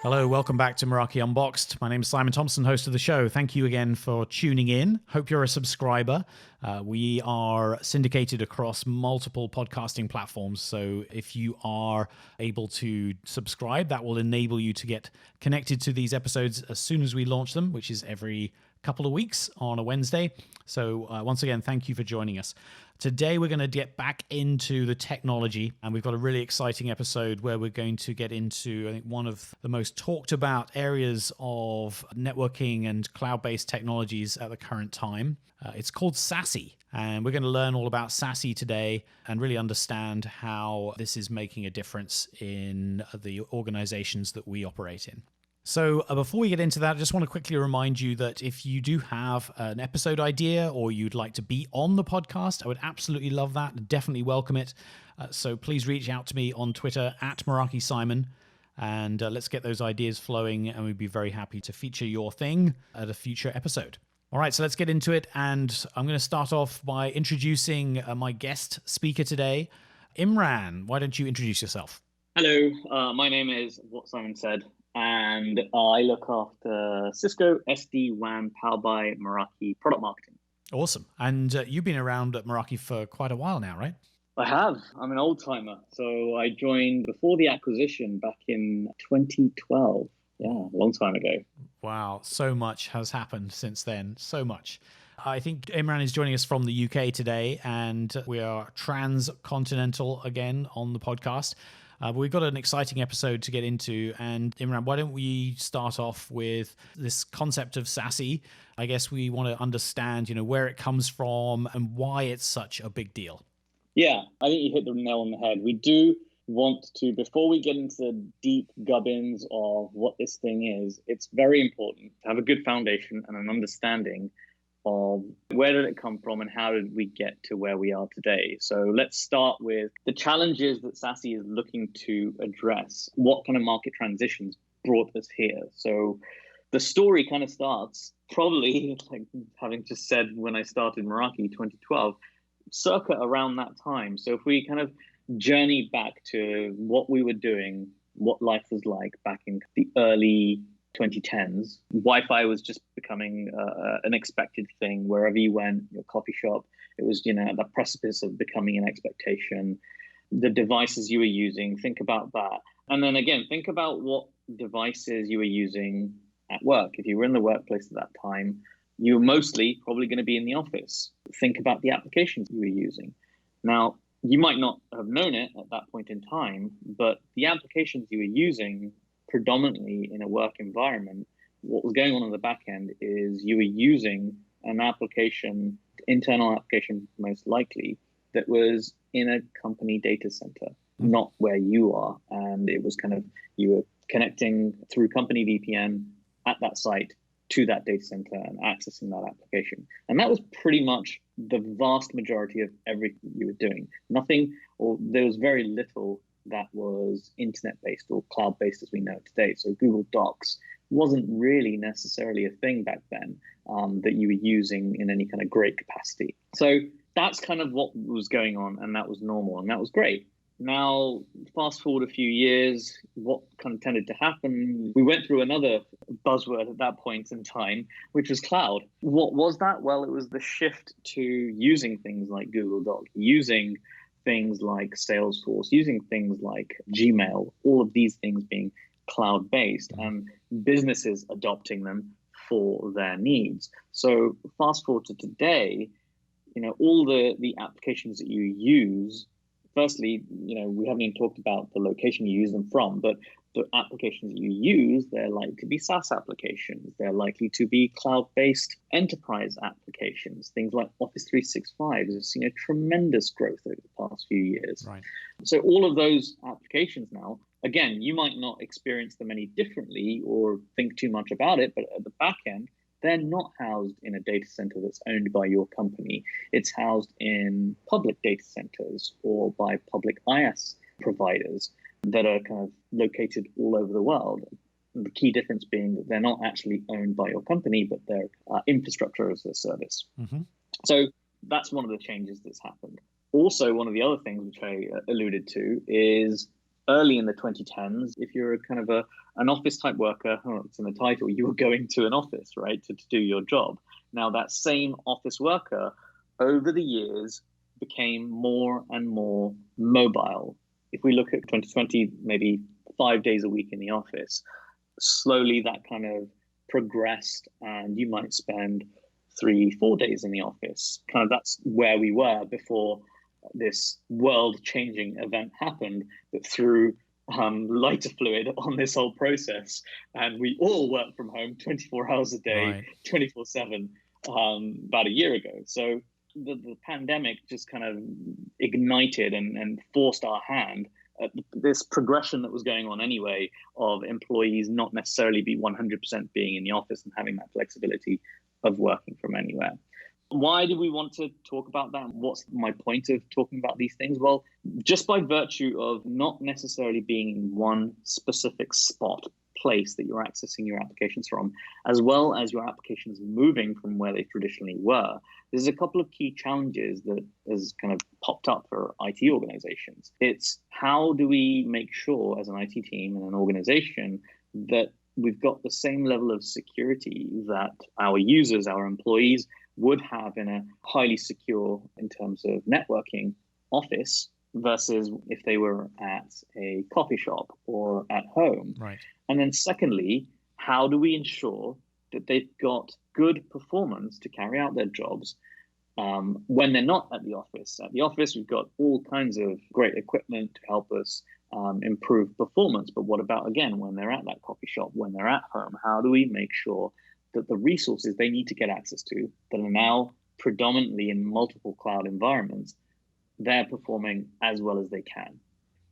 Hello, welcome back to Meraki Unboxed. My name is Simon Thompson, host of the show. Thank you again for tuning in. Hope you're a subscriber. We are syndicated across multiple podcasting platforms, so if you are able to subscribe, that will enable you to get connected to these episodes as soon as we launch them, which is every couple of weeks on a Wednesday. So once again, thank you for joining us. Today, we're going to get back into the technology, and we've got a really exciting episode where we're going to get into, I think, one of the most talked about areas of networking and cloud-based technologies at the current time. It's called Sassy, and we're going to learn all about Sassy today and really understand how this is making a difference in the organizations that we operate in. So before we get into that, I just want to quickly remind you that if you do have an episode idea or you'd like to be on the podcast, I would absolutely love that. Definitely welcome it. So please reach out to me on Twitter at Meraki Simon, and let's get those ideas flowing, and we'd be very happy to feature your thing at a future episode. All right, so let's get into it, and I'm going to start off by introducing my guest speaker today. Imran, why don't you introduce yourself? Hello, my name is what Simon said, and I look after Cisco SD-WAN powered by Meraki product marketing. Awesome. And you've been around at Meraki for quite a while now, right? I have. I'm an old timer. So I joined before the acquisition back in 2012. Yeah, a long time ago. Wow. So much has happened since then. So much. I think Imran is joining us from the UK today, and we are transcontinental again on the podcast. But we've got an exciting episode to get into. And Imran, why don't we start off with this concept of Sassy? I guess we want to understand, where it comes from and why it's such a big deal. Yeah, I think you hit the nail on the head. We do want to, before we get into the deep gubbins of what this thing is, it's very important to have a good foundation and an understanding of where did it come from and how did we get to where we are today. So let's start with the challenges that Sassy is looking to address. What kind of market transitions brought us here? So the story kind of starts probably, like having just said when I started Meraki 2012, circa around that time. So if we kind of journey back to what we were doing, what life was like back in the early 2010s, Wi-Fi was just becoming an expected thing. Wherever you went, your coffee shop, it was, at the precipice of becoming an expectation. The devices you were using, think about that. And then again, think about what devices you were using at work. If you were in the workplace at that time, you were mostly probably going to be in the office. Think about the applications you were using. Now, you might not have known it at that point in time, but the applications you were using predominantly in a work environment, what was going on the back end is you were using an application, internal application most likely, that was in a company data center, not where you are. And it was kind of, you were connecting through company VPN at that site to that data center and accessing that application. And that was pretty much the vast majority of everything you were doing. Nothing, or there was very little that was internet-based or cloud-based as we know today. So Google Docs wasn't really necessarily a thing back then that you were using in any kind of great capacity. So that's kind of what was going on, and that was normal, and that was great. Now, fast forward a few years, what kind of tended to happen, we went through another buzzword at that point in time, which was cloud. What was that? Well, it was the shift to using things like Google Doc, using things like Salesforce, using things like Gmail, all of these things being cloud-based and businesses adopting them for their needs. So fast forward to today, all the applications that you use, firstly, we haven't even talked about the location you use them from, but the applications that you use, they're likely to be SaaS applications. They're likely to be cloud-based enterprise applications. Things like Office 365 has seen a tremendous growth over the past few years. Right. So all of those applications now, again, you might not experience them any differently or think too much about it, but at the back end, they're not housed in a data center that's owned by your company. It's housed in public data centers or by public IaaS providers that are kind of located all over the world. And the key difference being that they're not actually owned by your company, but they're infrastructure as a service. Mm-hmm. So that's one of the changes that's happened. Also, one of the other things which I alluded to is early in the 2010s, if you're kind of an office type worker, it's in the title, you were going to an office, right, to do your job. Now, that same office worker over the years became more and more mobile. If we look at 2020, maybe 5 days a week in the office, slowly that kind of progressed, and you might spend 3-4 days in the office. Kind of that's where we were before this world-changing event happened that threw lighter fluid on this whole process, and we all work from home 24 hours a day, right, 24/7, about a year ago. So the pandemic just kind of ignited and forced our hand at this progression that was going on anyway of employees not necessarily be 100% being in the office and having that flexibility of working from anywhere. Why do we want to talk about that? What's my point of talking about these things? Well, just by virtue of not necessarily being in one specific place that you're accessing your applications from, as well as your applications moving from where they traditionally were, there's a couple of key challenges that has kind of popped up for IT organizations. It's how do we make sure as an IT team and an organization that we've got the same level of security that our users, our employees would have in a highly secure, in terms of networking, office versus if they were at a coffee shop or at home. Right. And then secondly, how do we ensure that they've got good performance to carry out their jobs when they're not at the office? At the office, we've got all kinds of great equipment to help us improve performance. But what about, again, when they're at that coffee shop, when they're at home? How do we make sure that the resources they need to get access to that are now predominantly in multiple cloud environments, they're performing as well as they can?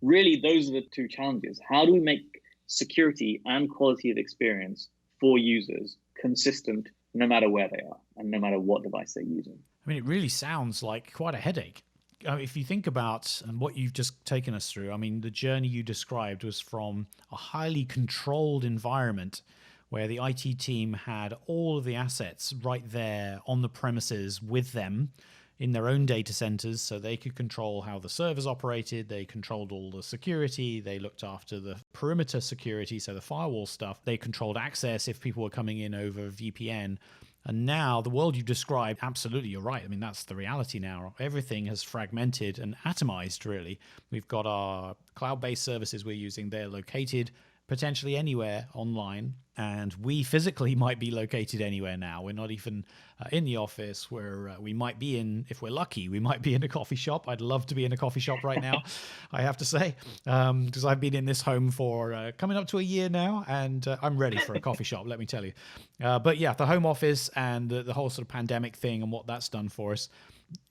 Really, those are the two challenges. How do we make security and quality of experience for users consistent no matter where they are and no matter what device they're using? I mean, it really sounds like quite a headache. If you think about what you've just taken us through, I mean, the journey you described was from a highly controlled environment where the IT team had all of the assets right there on the premises with them in their own data centers, so they could control how the servers operated, they controlled all the security, they looked after the perimeter security, so the firewall stuff, they controlled access if people were coming in over VPN. And now the world you've described, absolutely, you're right. I mean, that's the reality now. Everything has fragmented and atomized, really. We've got our cloud-based services we're using. They're located potentially anywhere online, and we physically might be located anywhere now. We're not even in the office, where we might be in, if we're lucky, we might be in a coffee shop. I'd love to be in a coffee shop right now, I have to say, because I've been in this home for coming up to a year now, and I'm ready for a coffee shop, let me tell you. But yeah, the home office and the whole sort of pandemic thing and what that's done for us,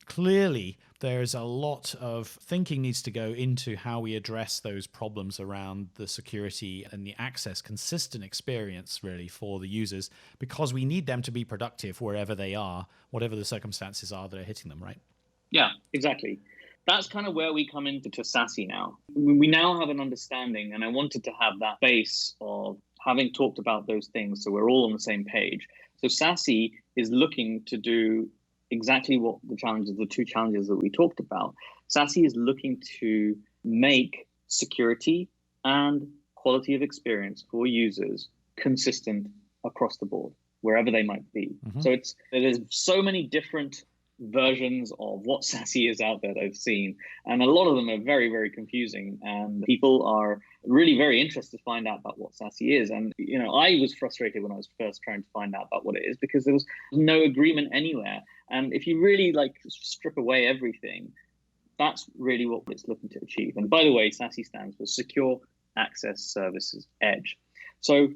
clearly there's a lot of thinking needs to go into how we address those problems around the security and the access, consistent experience really for the users, because we need them to be productive wherever they are, whatever the circumstances are that are hitting them, right? Yeah, exactly. That's kind of where we come into Sassy now. We now have an understanding, and I wanted to have that base of having talked about those things so we're all on the same page. So Sassy is looking to do exactly what the two challenges that we talked about. Sassy is looking to make security and quality of experience for users consistent across the board, wherever they might be. Mm-hmm. So there's so many different versions of what Sassy is out there that I've seen, and a lot of them are very, very confusing, and people are really very interested to find out about what Sassy is. And I was frustrated when I was first trying to find out about what it is, because there was no agreement anywhere. And if you really strip away everything, that's really what it's looking to achieve. And by the way, Sassy stands for Secure Access Services Edge. So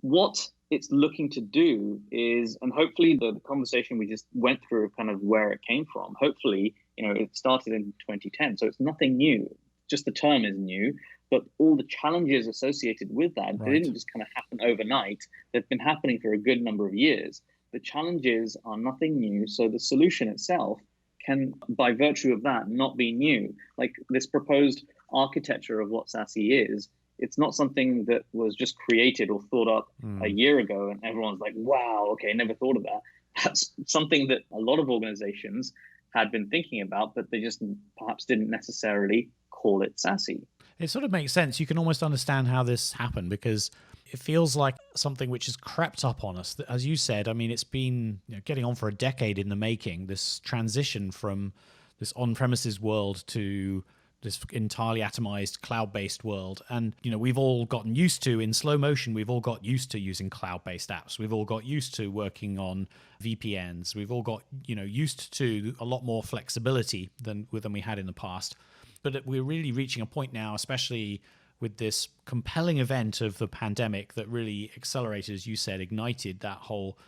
what it's looking to do is, and hopefully the conversation we just went through kind of where it came from, hopefully, it started in 2010. So it's nothing new, just the term is new, but all the challenges associated with that, They didn't just kind of happen overnight. They've been happening for a good number of years. The challenges are nothing new. So the solution itself can, by virtue of that, not be new. Like this proposed architecture of what Sassy is, it's not something that was just created or thought up a year ago and everyone's like, wow, okay, never thought of that. That's something that a lot of organizations had been thinking about, but they just perhaps didn't necessarily call it Sassy. It sort of makes sense. You can almost understand how this happened because it feels like something which has crept up on us. As you said, I mean, it's been getting on for a decade in the making, this transition from this on-premises world to this entirely atomized cloud-based world. And, we've all gotten used to, in slow motion, we've all got used to using cloud-based apps. We've all got used to working on VPNs. We've all got, used to a lot more flexibility than we had in the past. But we're really reaching a point now, especially with this compelling event of the pandemic that really accelerated, as you said, ignited that whole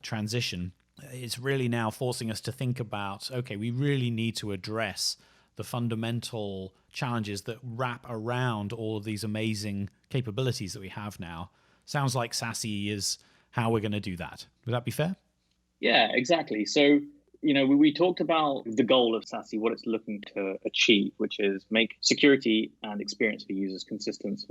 transition. It's really now forcing us to think about, okay, we really need to address the fundamental challenges that wrap around all of these amazing capabilities that we have now. Sounds like Sassy is how we're going to do that. Would that be fair? Yeah, exactly. So, we talked about the goal of Sassy, what it's looking to achieve, which is make security and experience for users consistent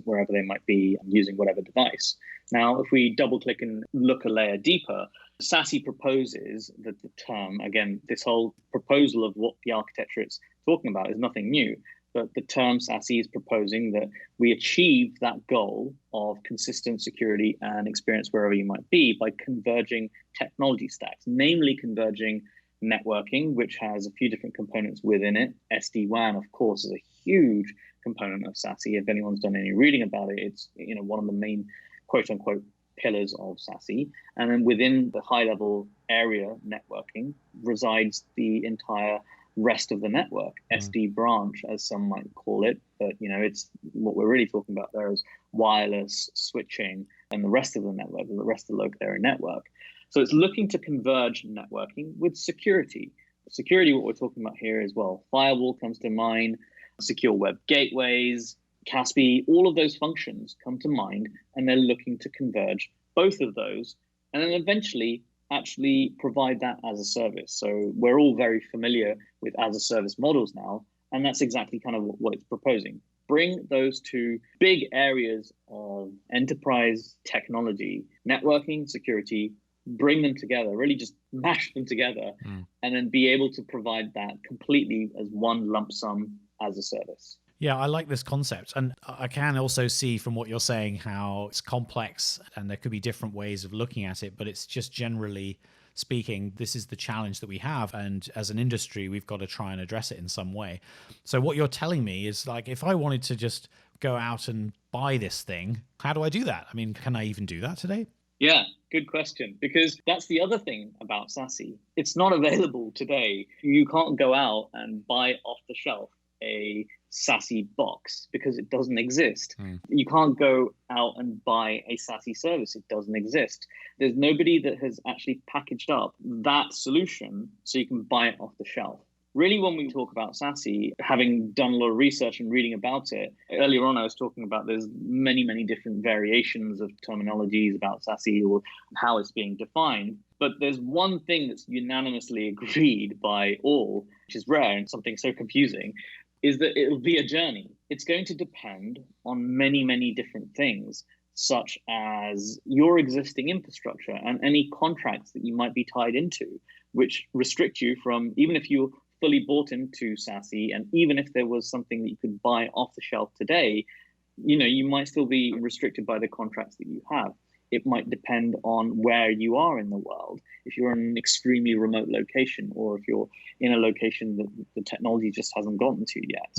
wherever they might be using whatever device. Now, if we double click and look a layer deeper, Sassy proposes that the term, again, this whole proposal of what the architecture it's talking about is nothing new. But the term Sassy is proposing that we achieve that goal of consistent security and experience wherever you might be by converging technology stacks, namely converging networking, which has a few different components within it. SD-WAN, of course, is a huge component of Sassy. If anyone's done any reading about it, it's one of the main quote unquote pillars of Sassy. And then within the high level area networking resides the entire rest of the network, SD branch, as some might call it. But, it's what we're really talking about there is wireless switching and the rest of the network, the rest of the local area network. So it's looking to converge networking with security. Security, what we're talking about here is, well, firewall comes to mind, secure web gateways, CASB, all of those functions come to mind, and they're looking to converge both of those. And then eventually actually provide that as a service. So we're all very familiar with as a service models now, and that's exactly kind of what it's proposing. Bring those two big areas of enterprise technology, networking, security, bring them together, really just mash them together, and then be able to provide that completely as one lump sum as a service. Yeah, I like this concept. And I can also see from what you're saying how it's complex and there could be different ways of looking at it, but it's just generally speaking, this is the challenge that we have. And as an industry, we've got to try and address it in some way. So what you're telling me is like, if I wanted to just go out and buy this thing, how do I do that? I mean, can I even do that today? Yeah, good question. Because that's the other thing about Sassy. It's not available today. You can't go out and buy off the shelf a Sassy box because it doesn't exist. You can't go out and buy a Sassy service. It doesn't exist. There's nobody that has actually packaged up that solution so you can buy it off the shelf. Really, when we talk about Sassy, having done a lot of research and reading about it, earlier on I was talking about there's many, many different variations of terminologies about Sassy or how it's being defined. But there's one thing that's unanimously agreed by all, which is rare and something so confusing, is that it'll be a journey. It's going to depend on many, many different things, such as your existing infrastructure and any contracts that you might be tied into, which restrict you from, even if you're fully bought into Sassy, and even if there was something that you could buy off the shelf today, you might still be restricted by the contracts that you have. It might depend on where you are in the world. If you're in an extremely remote location, or if you're in a location that the technology just hasn't gotten to yet,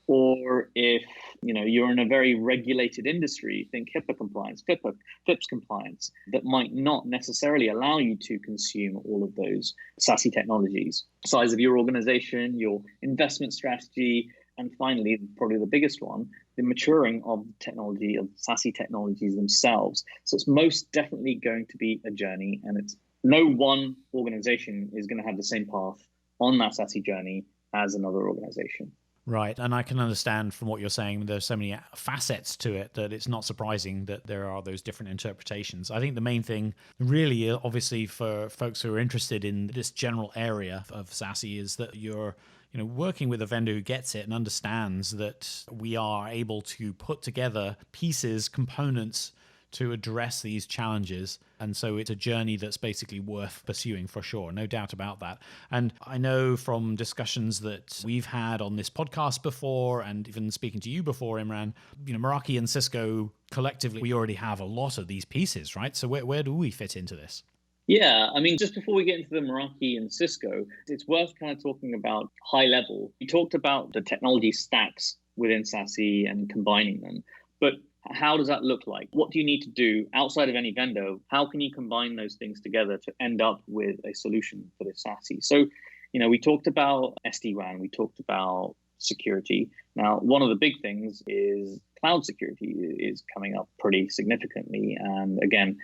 or if you're in a very regulated industry, think HIPAA compliance, FIPS compliance, that might not necessarily allow you to consume all of those Sassy technologies. Size of your organization, your investment strategy, and finally, probably the biggest one, the maturing of technology, of Sassy technologies themselves. So it's most definitely going to be a journey, and it's no one organization is going to have the same path on that Sassy journey as another organization. Right. And I can understand from what you're saying, there's so many facets to it that it's not surprising that there are those different interpretations. I think the main thing really, obviously, for folks who are interested in this general area of Sassy is that you're working with a vendor who gets it and understands that we are able to put together pieces, components to address these challenges. And so it's a journey that's basically worth pursuing for sure. No doubt about that. And I know from discussions that we've had on this podcast before, and even speaking to you before, Imran, Meraki and Cisco collectively, we already have a lot of these pieces, right? So where do we fit into this? Yeah, I mean, just before we get into the Meraki and Cisco, it's worth kind of talking about high level. We talked about the technology stacks within Sassy and combining them, but how does that look like? What do you need to do outside of any vendor? How can you combine those things together to end up with a solution for this Sassy? So, we talked about SD-WAN, we talked about security. Now, one of the big things is cloud security is coming up pretty significantly. And again,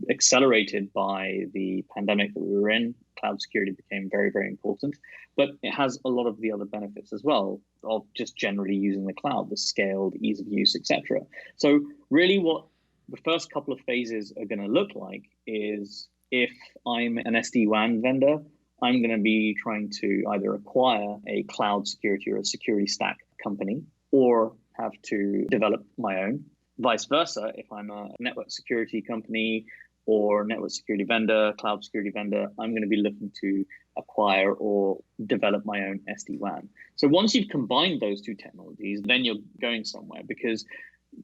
accelerated by the pandemic that we were in, cloud security became very, very important. But it has a lot of the other benefits as well of just generally using the cloud, the scale, the ease of use, etc. So really what the first couple of phases are going to look like is if I'm an SD-WAN vendor, I'm going to be trying to either acquire a cloud security or a security stack company or have to develop my own. Vice versa, if I'm a network security company or network security vendor, cloud security vendor, I'm going to be looking to acquire or develop my own SD-WAN. So once you've combined those two technologies, then you're going somewhere because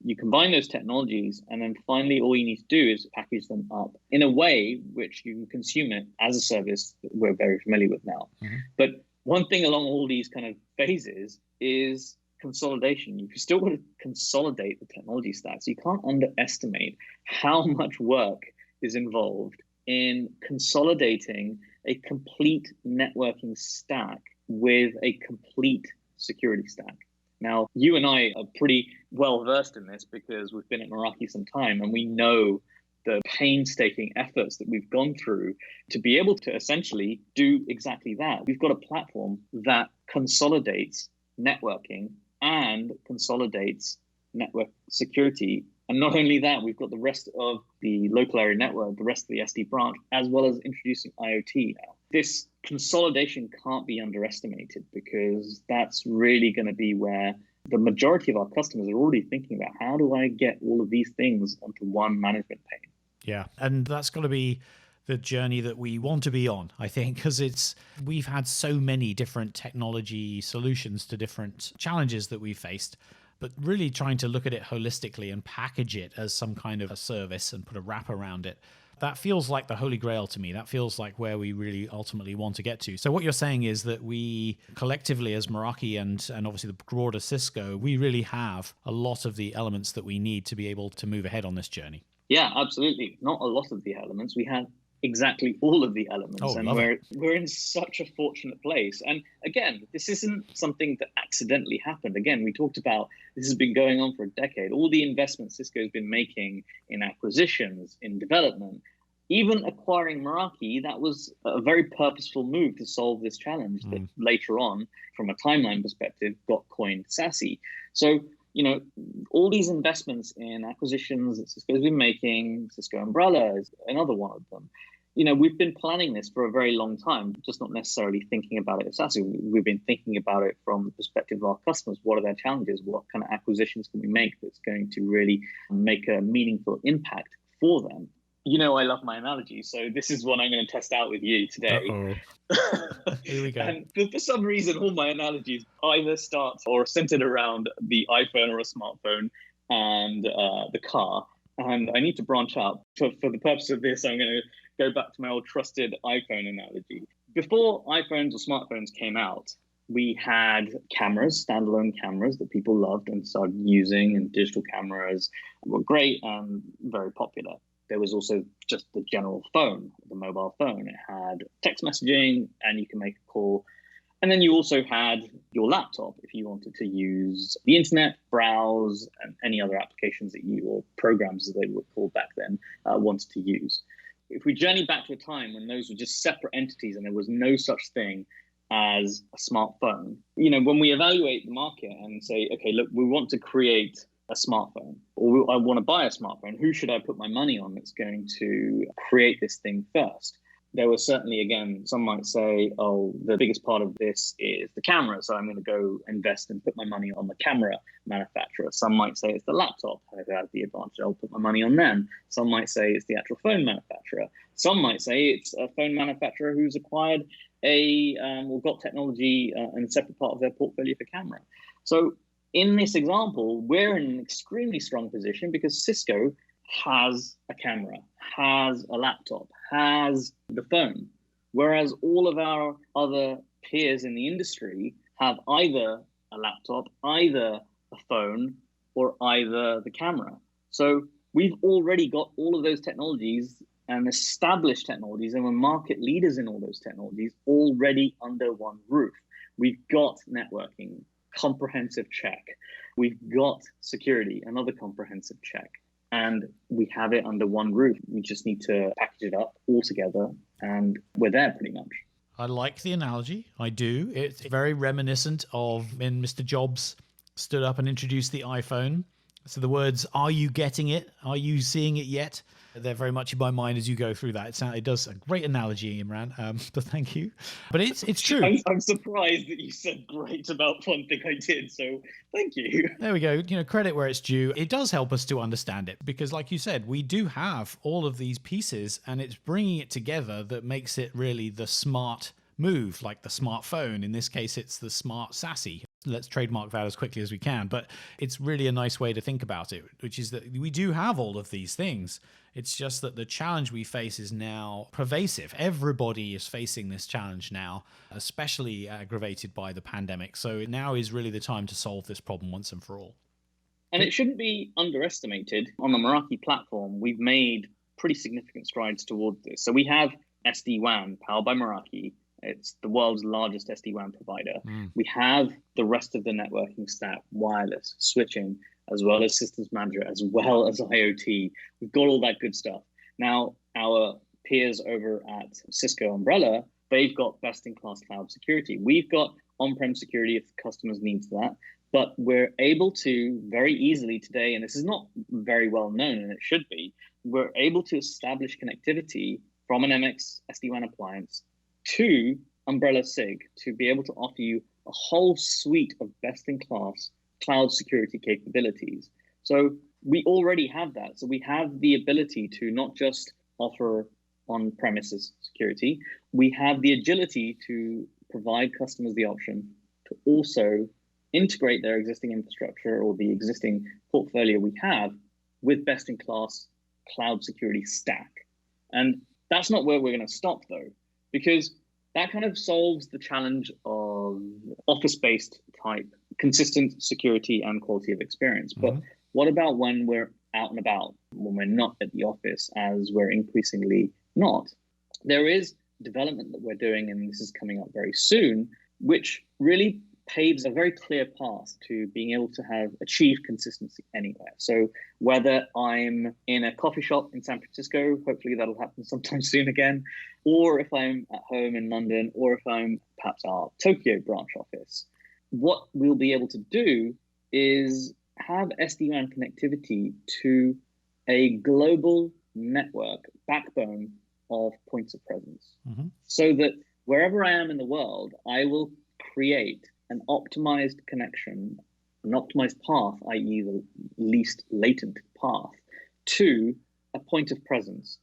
you combine those technologies and then finally all you need to do is package them up in a way which you can consume it as a service that we're very familiar with now. Mm-hmm. But one thing along all these kind of phases is consolidation. You've still got to consolidate the technology stack. So you can't underestimate how much work is involved in consolidating a complete networking stack with a complete security stack. Now, you and I are pretty well versed in this because we've been at Meraki some time and we know the painstaking efforts that we've gone through to be able to essentially do exactly that. We've got a platform that consolidates networking and consolidates network security. And not only that, we've got the rest of the local area network, the rest of the SD branch, as well as introducing IoT now. This consolidation can't be underestimated because that's really going to be where the majority of our customers are already thinking about how do I get all of these things onto one management pane? Yeah, and that's got to be the journey that we want to be on, I think, because we've had so many different technology solutions to different challenges that we've faced, but really trying to look at it holistically and package it as some kind of a service and put a wrap around it. That feels like the holy grail to me. That feels like where we really ultimately want to get to. So what you're saying is that we collectively as Meraki and obviously the broader Cisco, we really have a lot of the elements that we need to be able to move ahead on this journey. Yeah, absolutely. Not a lot of the elements. We have exactly all of the elements. And we're in such a fortunate place. And again, this isn't something that accidentally happened. Again, we talked about this has been going on for a decade. All the investments Cisco's been making in acquisitions, in development, even acquiring Meraki, that was a very purposeful move to solve this challenge that later on, from a timeline perspective, got coined Sassy. So, all these investments in acquisitions that Cisco's been making, Cisco Umbrella is another one of them. We've been planning this for a very long time, just not necessarily thinking about it as Sassy. We've been thinking about it from the perspective of our customers. What are their challenges? What kind of acquisitions can we make that's going to really make a meaningful impact for them? I love my analogies, so this is one I'm going to test out with you today. Here we go. And for some reason, all my analogies either start or are centered around the iPhone or a smartphone and the car. And I need to branch out. For the purpose of this, I'm going to go back to my old trusted iPhone analogy. Before iPhones or smartphones came out, we had cameras, standalone cameras that people loved and started using, and digital cameras were great and very popular. There was also just the general phone, the mobile phone. It had text messaging and you can make a call. And then you also had your laptop if you wanted to use the internet, browse, and any other applications that or programs as they were called back then, wanted to use. If we journey back to a time when those were just separate entities and there was no such thing as a smartphone, when we evaluate the market and say, okay, look, we want to create a smartphone, or I want to buy a smartphone, who should I put my money on that's going to create this thing first? there was certainly, again, some might say, oh, the biggest part of this is the camera, so I'm going to go invest and put my money on the camera manufacturer. Some might say it's the laptop, I have the advantage, I'll put my money on them. Some might say it's the actual phone manufacturer. Some might say it's a phone manufacturer who's acquired or got technology in a separate part of their portfolio for camera. So in this example, we're in an extremely strong position because Cisco has a camera, has a laptop, has the phone, whereas all of our other peers in the industry have either a laptop, either a phone, or either the camera. So we've already got all of those technologies and established technologies, and we're market leaders in all those technologies already under one roof. We've got networking, comprehensive check. We've got security, another comprehensive check. And we have it under one roof. We just need to package it up all together, and we're there pretty much. I like the analogy. I do. It's very reminiscent of when Mr. Jobs stood up and introduced the iPhone. So the words, "Are you getting it? Are you seeing it yet?" They're very much in my mind as you go through that. It does a great analogy, Imran. But thank you. But it's true. I'm surprised that you said great about one thing I did. So thank you. There we go. Credit where it's due. It does help us to understand it because, like you said, we do have all of these pieces, and it's bringing it together that makes it really the smart move, like the smartphone. In this case, it's the smart Sassy. Let's trademark that as quickly as we can. But it's really a nice way to think about it, which is that we do have all of these things. It's just that the challenge we face is now pervasive. Everybody is facing this challenge now, especially aggravated by the pandemic. So now is really the time to solve this problem once and for all. And it shouldn't be underestimated. On the Meraki platform, we've made pretty significant strides towards this. So we have SD-WAN powered by Meraki. It's the world's largest SD-WAN provider. We have the rest of the networking stack, wireless, switching, as well as systems manager, as well as IoT. We've got all that good stuff. Now, our peers over at Cisco Umbrella, they've got best-in-class cloud security. We've got on-prem security if the customers need that. But we're able to very easily today, and this is not very well known, and it should be, we're able to establish connectivity from an MX SD-WAN appliance to Umbrella SIG to be able to offer you a whole suite of best-in-class cloud security capabilities. So we already have that. So we have the ability to not just offer on-premises security, we have the agility to provide customers the option to also integrate their existing infrastructure or the existing portfolio we have with best-in-class cloud security stack. And that's not where we're going to stop, though, because that kind of solves the challenge of office-based type consistent security and quality of experience. But what about when we're out and about, when we're not at the office, as we're increasingly not? There is development that we're doing, and this is coming up very soon, which really paves a very clear path to being able to achieve consistency anywhere. So whether I'm in a coffee shop in San Francisco, hopefully that'll happen sometime soon again, or if I'm at home in London, or if I'm perhaps our Tokyo branch office, what we'll be able to do is have SD-WAN connectivity to a global network backbone of points of presence, so that wherever I am in the world, I will create an optimized connection, an optimized path, i.e. the least latent path, to a point of presence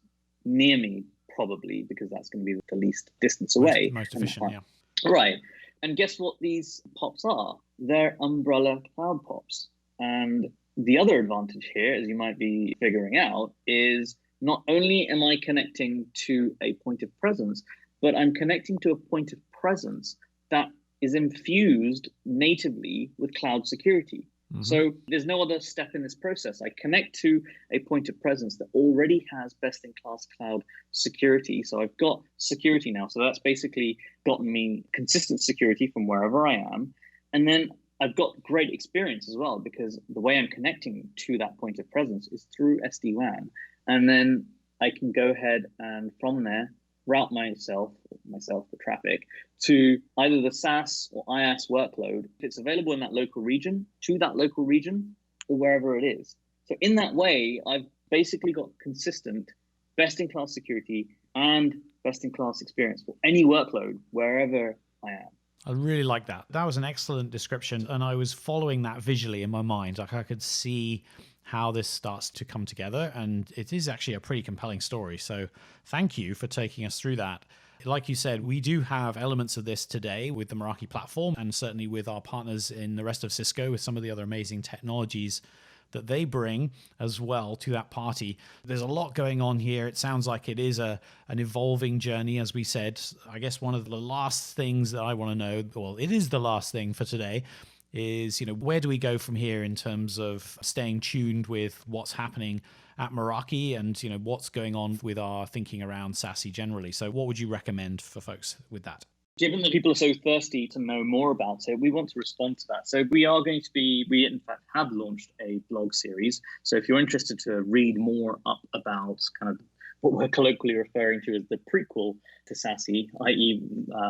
near me, probably, because that's going to be the least distance away. Most efficient, yeah. Right. And guess what these POPs are? They're Umbrella Cloud POPs. And the other advantage here, as you might be figuring out, is not only am I connecting to a point of presence, but I'm connecting to a point of presence that is infused natively with cloud security. So there's no other step in this process. I connect to a point of presence that already has best-in-class cloud security. So I've got security now. So that's basically gotten me consistent security from wherever I am. And then I've got great experience as well, because the way I'm connecting to that point of presence is through SD-WAN. And then I can go ahead and from there, route myself, the traffic, to either the SaaS or IaaS workload, if it's available in that local region, to that local region, or wherever it is. So in that way, I've basically got consistent, best-in-class security and best-in-class experience for any workload, wherever I am. I really like that. That was an excellent description. And I was following that visually in my mind. Like I could see how this starts to come together. And it is actually a pretty compelling story. So thank you for taking us through that. Like you said, we do have elements of this today with the Meraki platform, and certainly with our partners in the rest of Cisco with some of the other amazing technologies that they bring as well to that party. There's a lot going on here. It sounds like it is an evolving journey, as we said. I guess one of the last things that I want to know, well, it is the last thing for today, is, where do we go from here in terms of staying tuned with what's happening at Meraki and, what's going on with our thinking around Sassy generally. So what would you recommend for folks with that? Given that people are so thirsty to know more about it, we want to respond to that. So we in fact have launched a blog series. So if you're interested to read more up about kind of what we're colloquially referring to as the prequel to Sassy, i.e.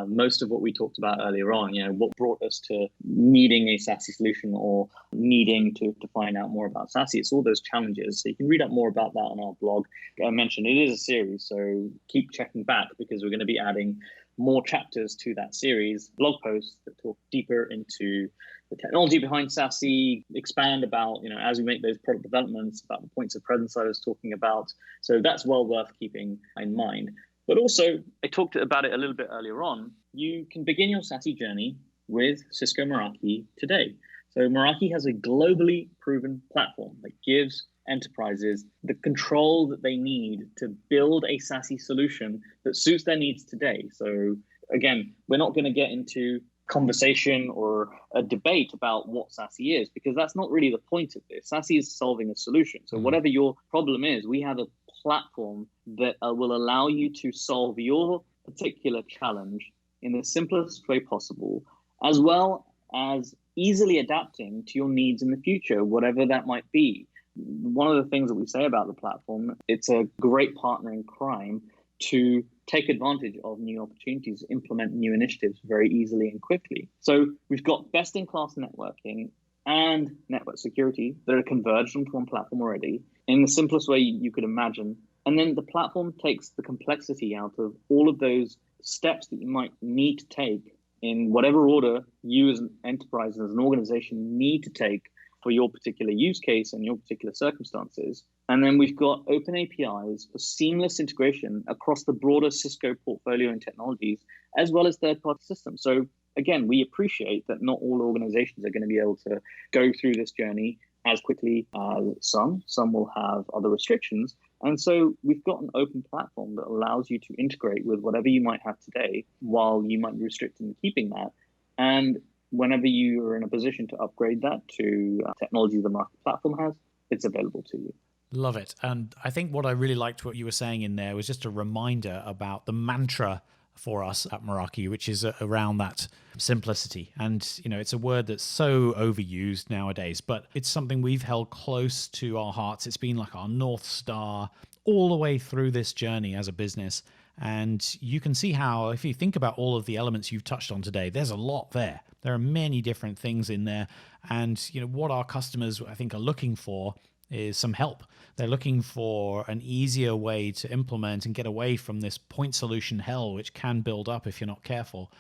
Most of what we talked about earlier on, what brought us to needing a Sassy solution or needing to find out more about Sassy. It's all those challenges. So you can read up more about that on our blog. I mentioned it is a series, so keep checking back because we're going to be adding more chapters to that series, blog posts that talk deeper into the technology behind Sassy, expand about, as we make those product developments, about the points of presence I was talking about. So that's well worth keeping in mind. But also, I talked about it a little bit earlier on, you can begin your Sassy journey with Cisco Meraki today. So Meraki has a globally proven platform that gives enterprises the control that they need to build a Sassy solution that suits their needs today. So again, we're not going to get into conversation or a debate about what Sassy is, because that's not really the point of this. Sassy is solving a solution. So whatever your problem is, we have a platform that will allow you to solve your particular challenge in the simplest way possible, as well as easily adapting to your needs in the future, whatever that might be. One of the things that we say about the platform, it's a great partner in crime to take advantage of new opportunities, implement new initiatives very easily and quickly. So we've got best-in-class networking and network security that are converged onto one platform already in the simplest way you could imagine. And then the platform takes the complexity out of all of those steps that you might need to take in whatever order you as an enterprise, as an organization need to take for your particular use case and your particular circumstances. And then we've got open APIs for seamless integration across the broader Cisco portfolio and technologies, as well as third-party systems. So again, we appreciate that not all organizations are going to be able to go through this journey as quickly as some. Some will have other restrictions. And so we've got an open platform that allows you to integrate with whatever you might have today, while you might be restricted in keeping that. And whenever you are in a position to upgrade that to technology the Meraki platform has, it's available to you. Love it. And I think what I really liked what you were saying in there was just a reminder about the mantra for us at Meraki, which is around that simplicity. And, it's a word that's so overused nowadays, but it's something we've held close to our hearts. It's been like our North Star all the way through this journey as a business. And you can see how, if you think about all of the elements you've touched on today, there's a lot there. There are many different things in there. And, what our customers, I think, are looking for is some help. They're looking for an easier way to implement and get away from this point solution hell, which can build up if you're not careful,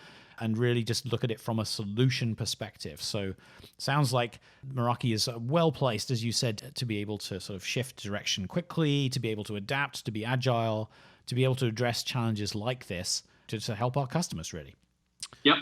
and really just look at it from a solution perspective. So sounds like Meraki is well placed, as you said, to be able to sort of shift direction quickly, to be able to adapt, to be agile, to be able to address challenges like this, to help our customers, really. Yep.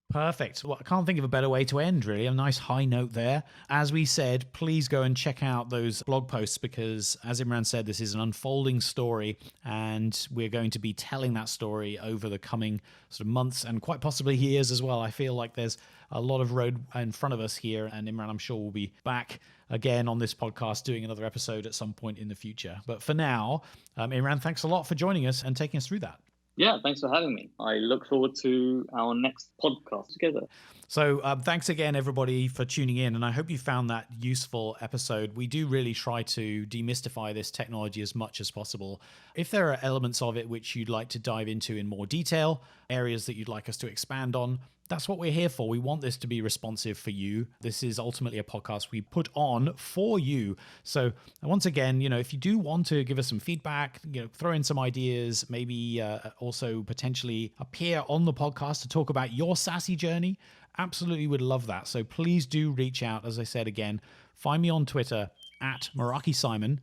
Perfect. Well, I can't think of a better way to end, really. A nice high note there. As we said, please go and check out those blog posts because, as Imran said, this is an unfolding story, and we're going to be telling that story over the coming sort of months and quite possibly years as well. I feel like there's a lot of road in front of us here, and Imran, I'm sure, will be back again on this podcast doing another episode at some point in the future. But for now, Imran, thanks a lot for joining us and taking us through that. Yeah, thanks for having me. I look forward to our next podcast together. So thanks again, everybody, for tuning in. And I hope you found that useful episode. We do really try to demystify this technology as much as possible. If there are elements of it which you'd like to dive into in more detail, areas that you'd like us to expand on, that's what we're here for. We want this to be responsive for you. This is ultimately a podcast we put on for you. So once again, if you do want to give us some feedback, throw in some ideas, maybe also potentially appear on the podcast to talk about your Sassy journey, absolutely would love that. So please do reach out. As I said again, find me on Twitter at Meraki Simon,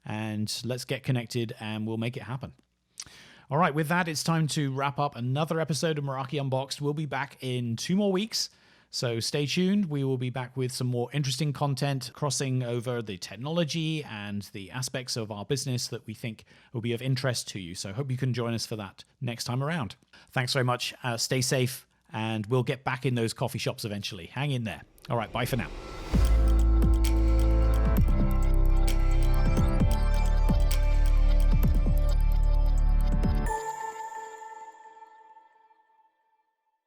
and let's get connected and we'll make it happen. All right, with that, it's time to wrap up another episode of Meraki Unboxed. We'll be back in 2 more weeks, so stay tuned. We will be back with some more interesting content, crossing over the technology and the aspects of our business that we think will be of interest to you. So I hope you can join us for that next time around. Thanks very much. Stay safe, and we'll get back in those coffee shops eventually. Hang in there. All right, bye for now.